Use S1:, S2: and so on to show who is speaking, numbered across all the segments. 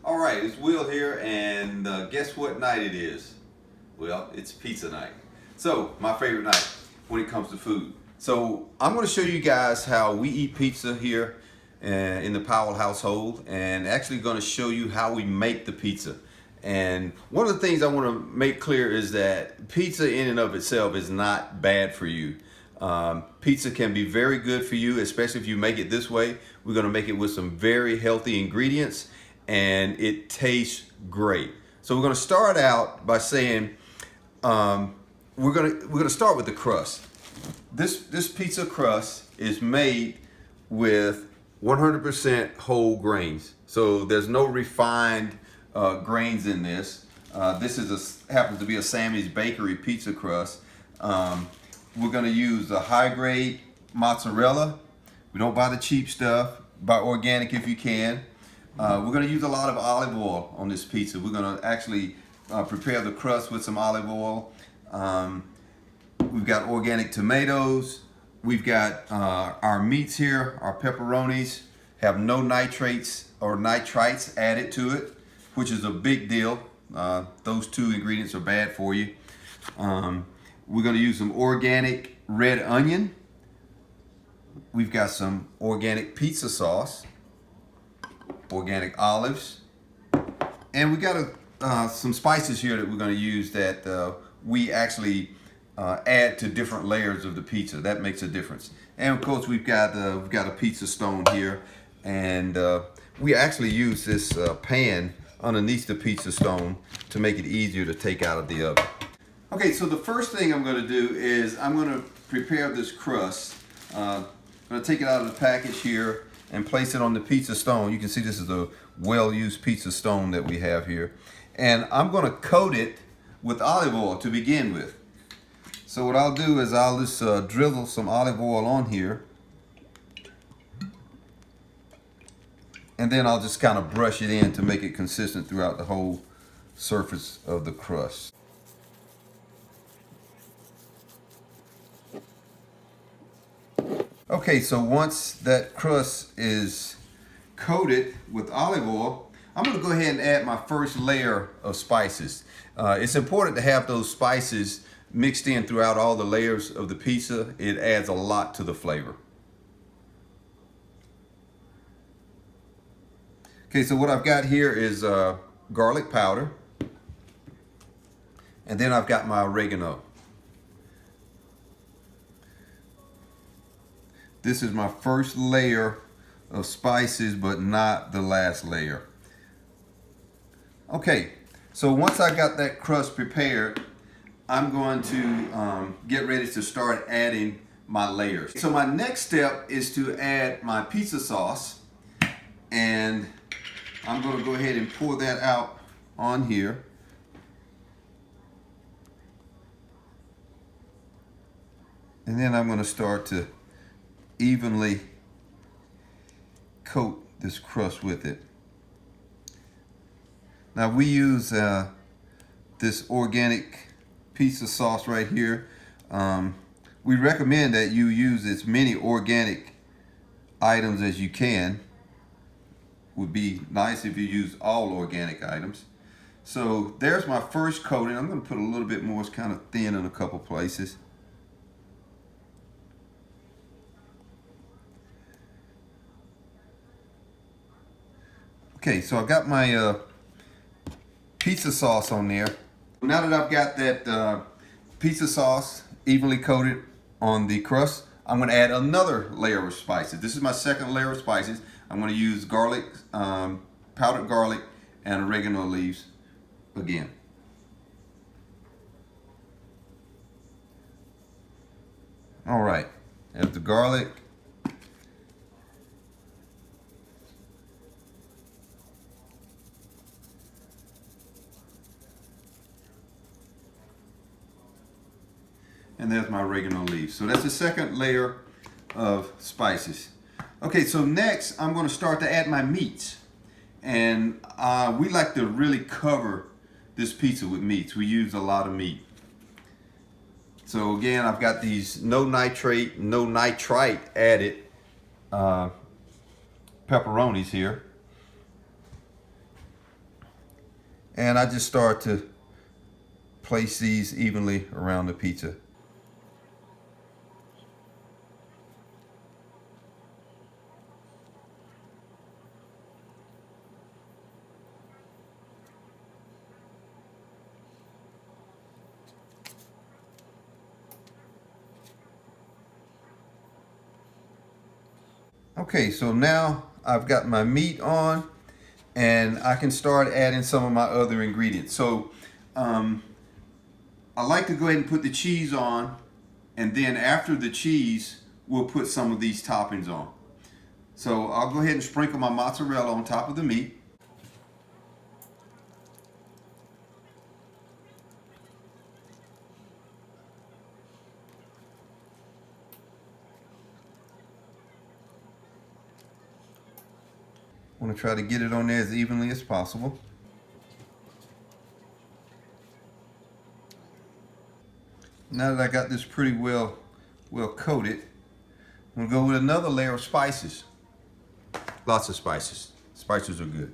S1: All right, it's Will here, and guess what night it is? Well, it's pizza night. So, my favorite night when it comes to food. So, I'm going to show you guys how we eat pizza here in the Powell household, and actually going to show you how we make the pizza. And one of the things I want to make clear is that pizza in and of itself is not bad for you. Pizza can be very good for you, especially if you make it this way. We're going to make it with some very healthy ingredients, and it tastes great. So we're going to start out by saying we're going to start with the crust. This pizza crust is made with 100% whole grains. So there's no refined grains in this. This happens to be a Sammy's Bakery pizza crust. We're going to use a high grade mozzarella. We don't buy the cheap stuff. Buy organic if you can. We're going to use a lot of olive oil on this pizza. We're going to actually prepare the crust with some olive oil. We've got organic tomatoes. We've got our meats here. Our pepperonis have no nitrates or nitrites added to it, which is a big deal. Those two ingredients are bad for you. We're going to use some organic red onion. We've got some organic pizza sauce, organic olives, and we got some spices here that we're going to use that we actually add to different layers of the pizza. That makes a difference. And of course, we've got a pizza stone here, and we actually use this pan underneath the pizza stone to make it easier to take out of the oven. Okay, so the first thing I'm going to do is I'm going to prepare this crust. I'm going to take it out of the package here and place it on the pizza stone. You can see this is a well-used pizza stone that we have here. And I'm going to coat it with olive oil to begin with. So what I'll do is I'll just drizzle some olive oil on here. And then I'll just kind of brush it in to make it consistent throughout the whole surface of the crust. Okay, so once that crust is coated with olive oil, I'm going to go ahead and add my first layer of spices. It's important to have those spices mixed in throughout all the layers of the pizza. It adds a lot to the flavor. Okay, so what I've got here is garlic powder, and then I've got my oregano. This is my first layer of spices, but not the last layer. Okay, so once I got that crust prepared, I'm going to get ready to start adding my layers. So my next step is to add my pizza sauce, and I'm going to go ahead and pour that out on here. And then I'm going to start to evenly coat this crust with it. Now we use this organic pizza sauce right here. We recommend that you use as many organic items as you can. Would be nice if you use all organic items. So there's my first coating. I'm going to put a little bit more. It's kind of thin in a couple places. Okay, so I got my pizza sauce on there. Now that I've got that pizza sauce evenly coated on the crust, I'm going to add another layer of spices. This is my second layer of spices. I'm going to use garlic, powdered garlic, and oregano leaves again. All right, there's the garlic. And there's my oregano leaves. So that's the second layer of spices. Okay, so next I'm going to start to add my meats. And we like to really cover this pizza with meats. We use a lot of meat. So again, I've got these no nitrate, no nitrite added pepperonis here. And I just start to place these evenly around the pizza. Okay, so now I've got my meat on, and I can start adding some of my other ingredients. So I like to go ahead and put the cheese on, and then after the cheese, we'll put some of these toppings on. So I'll go ahead and sprinkle my mozzarella on top of the meat. I want to try to get it on there as evenly as possible. Now that I got this pretty well coated, I'm gonna go with another layer of spices. Lots of spices. Spices are good.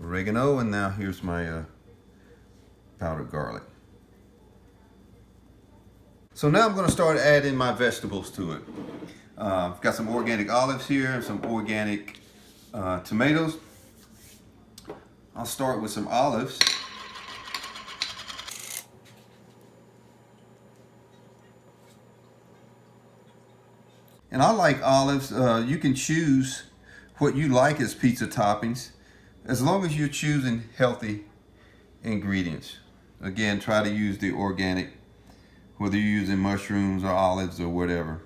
S1: Oregano, and now here's my powdered garlic. So now I'm going to start adding my vegetables to it. I've got some organic olives here and some organic tomatoes. I'll start with some olives. And I like olives. You can choose what you like as pizza toppings, as long as you're choosing healthy ingredients. Again, try to use the organic, whether you're using mushrooms or olives or whatever.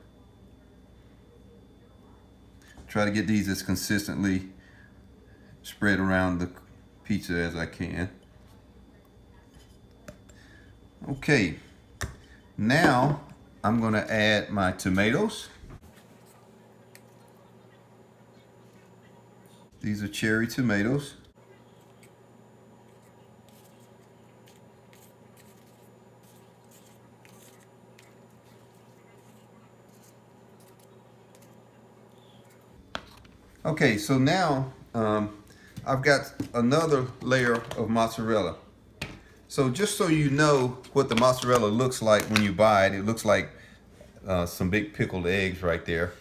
S1: Try to get these as consistently spread around the pizza as I can. Okay, now I'm going to add my tomatoes. These are cherry tomatoes. Okay, so now I've got another layer of mozzarella. So just so you know what the mozzarella looks like when you buy it, it looks like some big pickled eggs right there.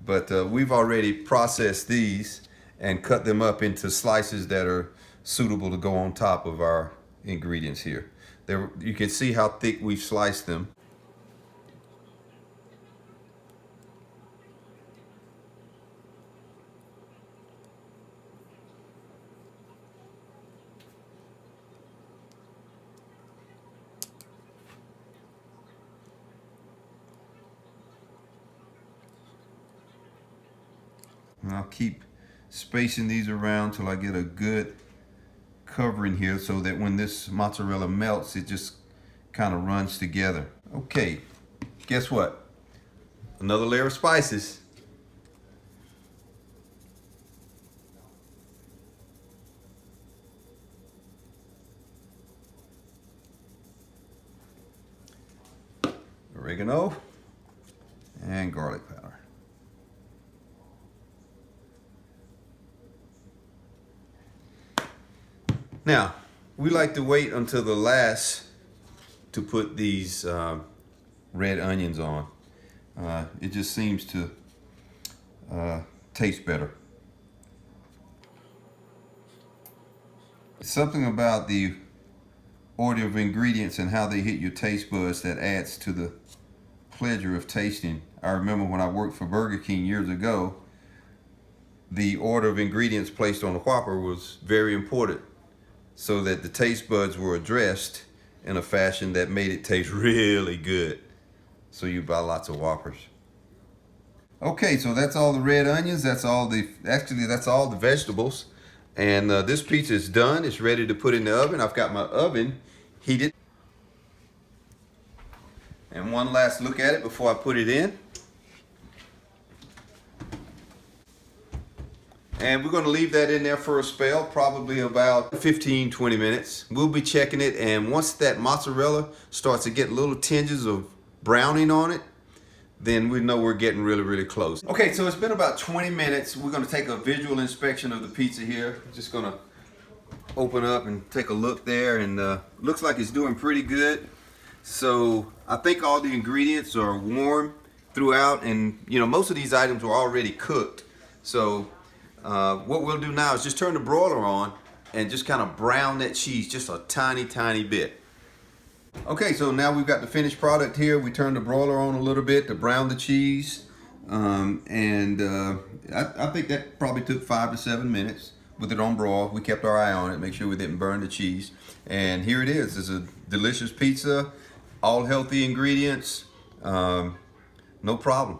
S1: But we've already processed these and cut them up into slices that are suitable to go on top of our ingredients here. You can see how thick we've sliced them. And I'll keep spacing these around till I get a good covering here so that when this mozzarella melts, it just kind of runs together. Okay, guess what? Another layer of spices. Oregano and garlic powder. Now, we like to wait until the last to put these red onions on. It just seems to taste better. Something about the order of ingredients and how they hit your taste buds that adds to the pleasure of tasting. I remember when I worked for Burger King years ago, the order of ingredients placed on the Whopper was very important, so that the taste buds were addressed in a fashion that made it taste really good. So you buy lots of Whoppers. Okay, so that's all the red onions. That's all the vegetables. And this pizza is done. It's ready to put in the oven. I've got my oven heated. And one last look at it before I put it in. And we're going to leave that in there for a spell, probably about 15-20 minutes. We'll be checking it, and once that mozzarella starts to get little tinges of browning on it, then we know we're getting really, really close. Okay, so it's been about 20 minutes. We're gonna take a visual inspection of the pizza here. Just gonna open up and take a look there, and looks like it's doing pretty good. So I think all the ingredients are warm throughout, and you know, most of these items were already cooked. So what we'll do now is just turn the broiler on and just kind of brown that cheese just a tiny bit. Okay, so now we've got the finished product here. We turned the broiler on a little bit to brown the cheese. I think that probably took 5 to 7 minutes with it on broil. We kept our eye on it, make sure we didn't burn the cheese. And here it is. It's a delicious pizza, all healthy ingredients. No problem.